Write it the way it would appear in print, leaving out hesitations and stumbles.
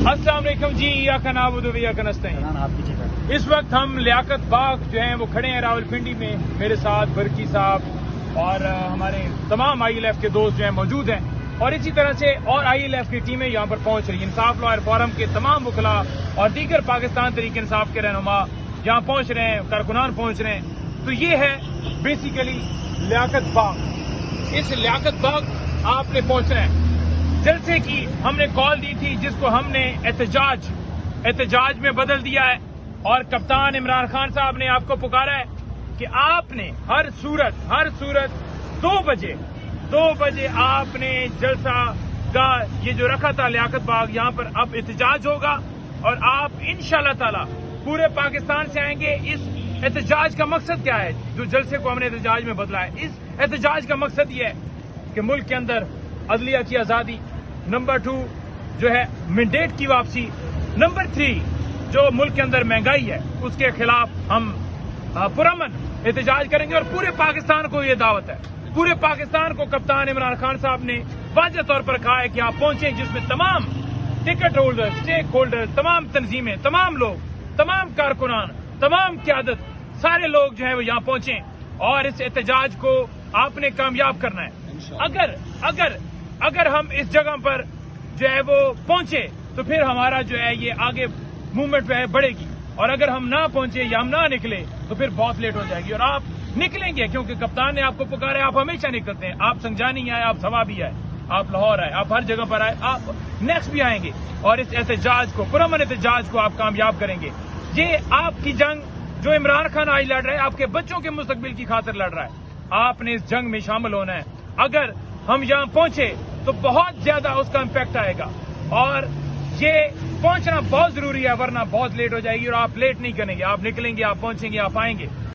السلام علیکم جی، ایاک نعبد و ایاک نستعین۔ اس وقت ہم لیاقت باغ جو ہیں وہ کھڑے ہیں راولپنڈی میں، میرے ساتھ برکی صاحب اور ہمارے تمام آئی ایل ایف کے دوست جو ہیں موجود ہیں، اور اسی طرح سے اور آئی ایل ایف کی ٹیمیں یہاں پر پہنچ رہی ہیں۔ انصاف لائر فورم کے تمام وکلاء اور دیگر پاکستان تحریک انصاف کے رہنما یہاں پہنچ رہے ہیں، کارکنان پہنچ رہے ہیں۔ تو یہ ہے بیسیکلی لیاقت باغ۔ اس لیاقت باغ آپ نے پہنچنا ہے۔ جلسے کی ہم نے کال دی تھی، جس کو ہم نے احتجاج میں بدل دیا ہے، اور کپتان عمران خان صاحب نے آپ کو پکارا ہے کہ آپ نے ہر صورت 2 بجے آپ نے جلسہ کا یہ جو رکھا تھا لیاقت باغ، یہاں پر اب احتجاج ہوگا، اور آپ انشاءاللہ تعالی پورے پاکستان سے آئیں گے۔ اس احتجاج کا مقصد کیا ہے؟ جو جلسے کو ہم نے احتجاج میں بدلا ہے، اس احتجاج کا مقصد یہ ہے کہ ملک کے اندر عدلیہ کی آزادی، نمبر 2 جو ہے مینڈیٹ کی واپسی، نمبر 3 جو ملک کے اندر مہنگائی ہے اس کے خلاف ہم پرامن احتجاج کریں گے۔ اور پورے پاکستان کو یہ دعوت ہے، پورے پاکستان کو کپتان عمران خان صاحب نے واضح طور پر کہا ہے کہ آپ پہنچیں، جس میں تمام ٹکٹ ہولڈر، اسٹیک ہولڈر، تمام تنظیمیں، تمام لوگ، تمام کارکنان، تمام قیادت، سارے لوگ جو ہیں وہ یہاں پہنچیں، اور اس احتجاج کو آپ نے کامیاب کرنا ہے۔ اگر ہم اس جگہ پر جو ہے وہ پہنچے تو پھر ہمارا جو ہے یہ آگے موومنٹ جو ہے بڑھے گی، اور اگر ہم نہ پہنچے یا ہم نہ نکلے تو پھر بہت لیٹ ہو جائے گی۔ اور آپ نکلیں گے کیونکہ کپتان نے آپ کو پکارا ہے، آپ ہمیشہ نکلتے ہیں۔ آپ سنجانی آئے، آپ سوا بھی آئے، آپ لاہور آئے، آپ ہر جگہ پر آئے، آپ نیکسٹ بھی آئیں گے، اور اس احتجاج کو، پرامن احتجاج کو آپ کامیاب کریں گے۔ یہ آپ کی جنگ جو عمران خان آج لڑ رہا ہے، آپ کے بچوں کے مستقبل کی خاطر لڑ رہا ہے۔ آپ نے اس جنگ میں شامل ہونا ہے۔ اگر ہم یہاں پہنچے تو بہت زیادہ اس کا امپیکٹ آئے گا، اور یہ پہنچنا بہت ضروری ہے، ورنہ بہت لیٹ ہو جائے گی، اور آپ لیٹ نہیں کریں گے، آپ نکلیں گے، آپ پہنچیں گے، آپ آئیں گے۔